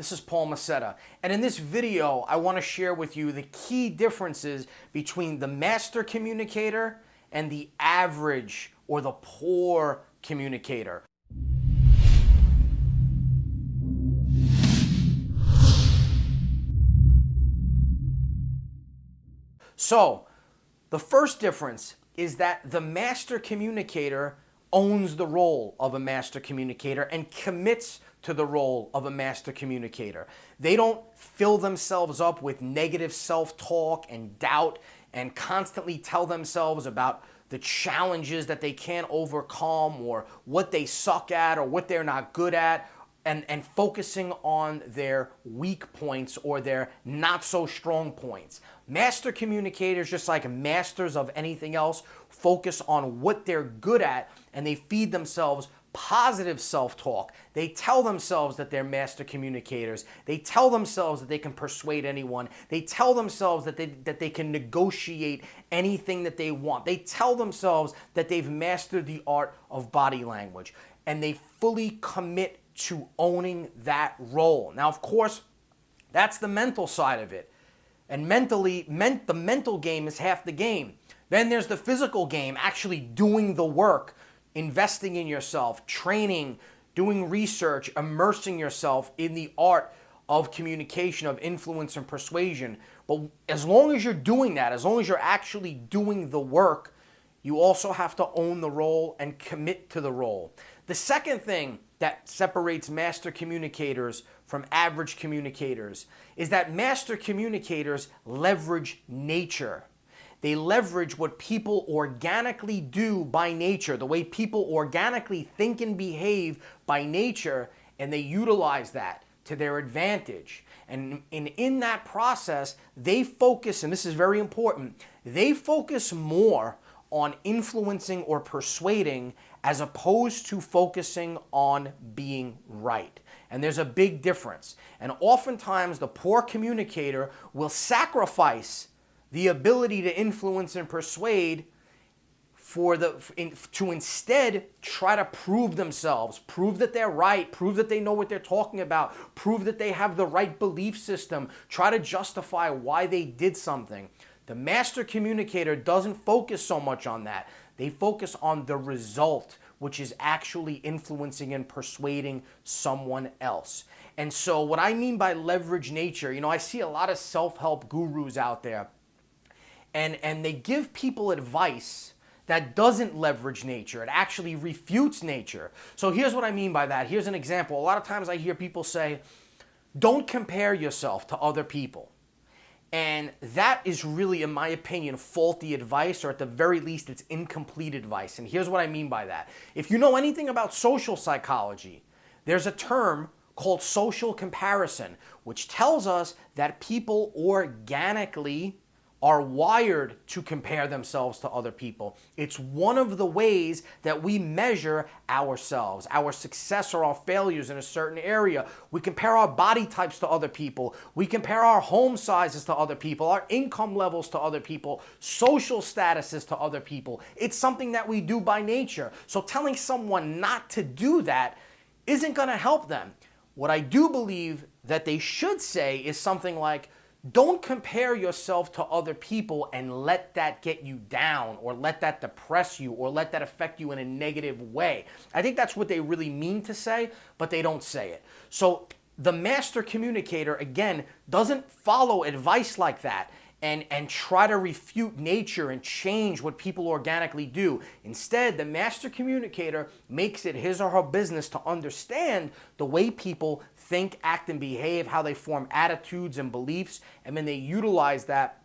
This is Paul Mascetta, and in this video I want to share with you the key differences between the master communicator and the average or the poor communicator. So, the first difference is that the master communicator owns the role of a master communicator and commits to the role of a master communicator. They don't fill themselves up with negative self-talk and doubt and constantly tell themselves about the challenges that they can't overcome or what they suck at or what they're not good at, and focusing on their weak points or their not so strong points. Master communicators, just like masters of anything else, focus on what they're good at, and they feed themselves positive self-talk. They tell themselves that they're master communicators. They tell themselves that they can persuade anyone. They tell themselves that they can negotiate anything that they want. They tell themselves that they've mastered the art of body language, and they fully commit to owning that role. Now, of course, that's the mental side of it. And the mental game is half the game. Then there's the physical game, actually doing the work, investing in yourself, training, doing research, immersing yourself in the art of communication, of influence and persuasion. But as long as you're doing that, as long as you're actually doing the work, you also have to own the role and commit to the role. The second thing that separates master communicators from average communicators is that master communicators leverage nature. They leverage what people organically do by nature, the way people organically think and behave by nature, and they utilize that to their advantage. And in that process, they focus, and this is very important, they focus more on influencing or persuading as opposed to focusing on being right. And there's a big difference. And oftentimes the poor communicator will sacrifice the ability to influence and persuade to instead try to prove themselves, prove that they're right, prove that they know what they're talking about, prove that they have the right belief system, try to justify why they did something. The master communicator doesn't focus so much on that. They focus on the result, which is actually influencing and persuading someone else. And so what I mean by leverage nature, I see a lot of self-help gurus out there, and they give people advice that doesn't leverage nature. It actually refutes nature. So here's what I mean by that. Here's an example. A lot of times I hear people say, don't compare yourself to other people. And that is really, in my opinion, faulty advice, or at the very least, it's incomplete advice. And here's what I mean by that. If you know anything about social psychology, there's a term called social comparison, which tells us that people organically are wired to compare themselves to other people. It's one of the ways that we measure ourselves, our success or our failures in a certain area. We compare our body types to other people. We compare our home sizes to other people, our income levels to other people, social statuses to other people. It's something that we do by nature. So telling someone not to do that isn't going to help them. What I do believe that they should say is something like, don't compare yourself to other people and let that get you down, or let that depress you, or let that affect you in a negative way. I think that's what they really mean to say, but they don't say it. So the master communicator, again, doesn't follow advice like that and try to refute nature and change what people organically do. Instead, the master communicator makes it his or her business to understand the way people think, act, and behave, how they form attitudes and beliefs, and then they utilize that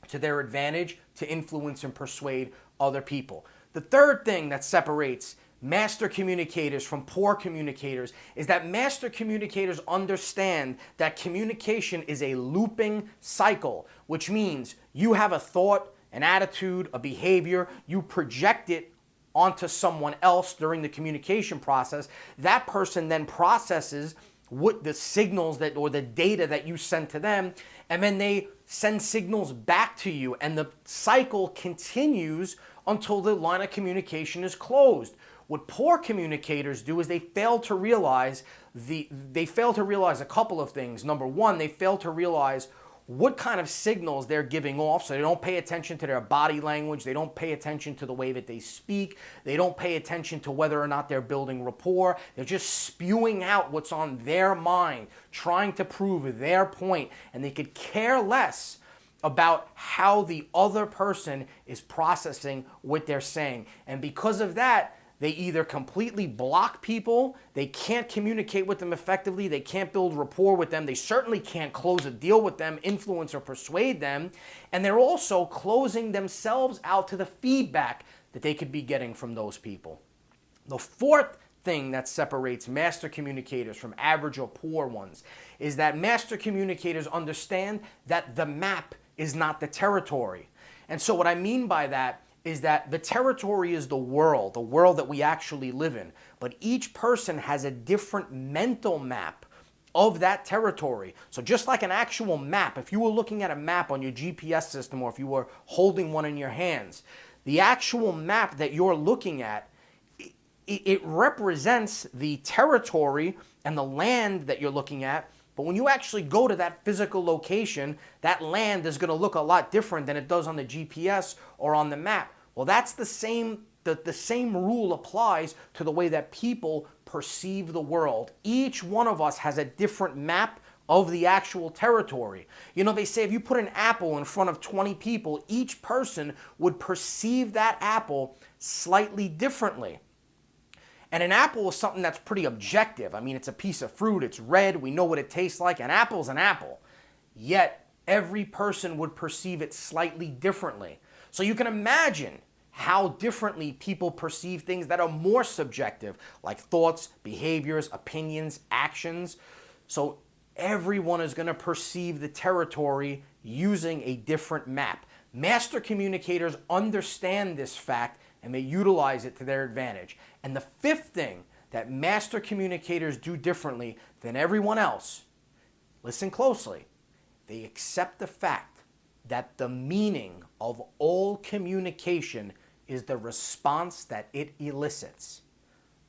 to their advantage to influence and persuade other people. The third thing that separates master communicators from poor communicators is that master communicators understand that communication is a looping cycle, which means you have a thought, an attitude, a behavior, you project it onto someone else during the communication process. That person then processes what the signals that, or the data that you send to them, and then they send signals back to you, and the cycle continues until the line of communication is closed. What poor communicators do is they fail to realize They fail to realize a couple of things. Number one, they fail to realize what kind of signals they're giving off. So they don't pay attention to their body language. They don't pay attention to the way that they speak. They don't pay attention to whether or not they're building rapport. They're just spewing out what's on their mind, trying to prove their point, and they could care less about how the other person is processing what they're saying. And because of that, they either completely block people, they can't communicate with them effectively, they can't build rapport with them, they certainly can't close a deal with them, influence or persuade them, and they're also closing themselves out to the feedback that they could be getting from those people. The fourth thing that separates master communicators from average or poor ones is that master communicators understand that the map is not the territory. And so what I mean by that is that the territory is the world that we actually live in. But each person has a different mental map of that territory. So just like an actual map, if you were looking at a map on your GPS system or if you were holding one in your hands, the actual map that you're looking at, it represents the territory and the land that you're looking at. But when you actually go to that physical location, that land is going to look a lot different than it does on the GPS or on the map. Well, that's the same rule applies to the way that people perceive the world. Each one of us has a different map of the actual territory. You know, they say if you put an apple in front of 20 people, each person would perceive that apple slightly differently. And an apple is something that's pretty objective. I mean, it's a piece of fruit, it's red, we know what it tastes like. An apple's an apple. Yet, every person would perceive it slightly differently. So you can imagine how differently people perceive things that are more subjective, like thoughts, behaviors, opinions, actions. So everyone is going to perceive the territory using a different map. Master communicators understand this fact and they utilize it to their advantage. And the fifth thing that master communicators do differently than everyone else, listen closely, they accept the fact that the meaning of all communication is the response that it elicits.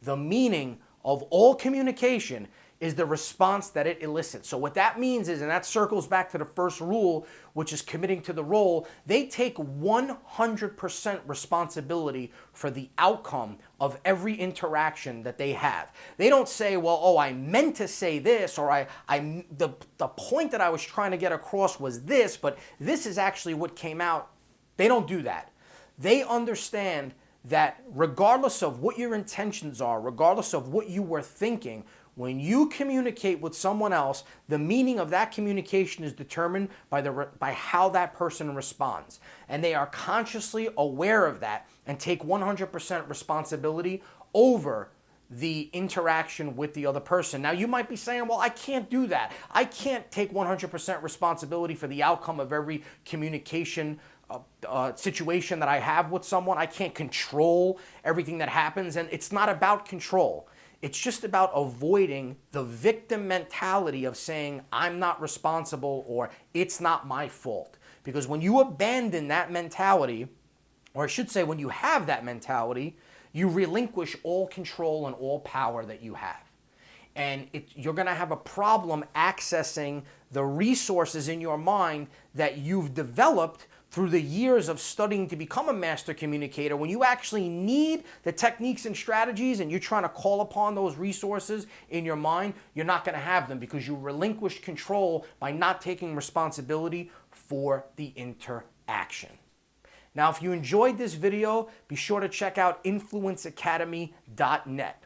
The meaning of all communication is the response that it elicits. So what that means is, and that circles back to the first rule, which is committing to the role, they take 100% responsibility for the outcome of every interaction that they have. They don't say, well, oh, I meant to say this, or the point that I was trying to get across was this, but this is actually what came out. They don't do that. They understand that regardless of what your intentions are, regardless of what you were thinking, when you communicate with someone else, the meaning of that communication is determined by how that person responds. And they are consciously aware of that and take 100% responsibility over the interaction with the other person. Now, you might be saying, well, I can't do that. I can't take 100% responsibility for the outcome of every communication situation that I have with someone. I can't control everything that happens. And it's not about control. It's just about avoiding the victim mentality of saying, I'm not responsible or it's not my fault. Because when you abandon that mentality, or I should say when you have that mentality, you relinquish all control and all power that you have. And you're going to have a problem accessing the resources in your mind that you've developed through the years of studying to become a master communicator. When you actually need the techniques and strategies and you're trying to call upon those resources in your mind, you're not going to have them because you relinquished control by not taking responsibility for the interaction. Now, if you enjoyed this video, be sure to check out influenceacademy.net.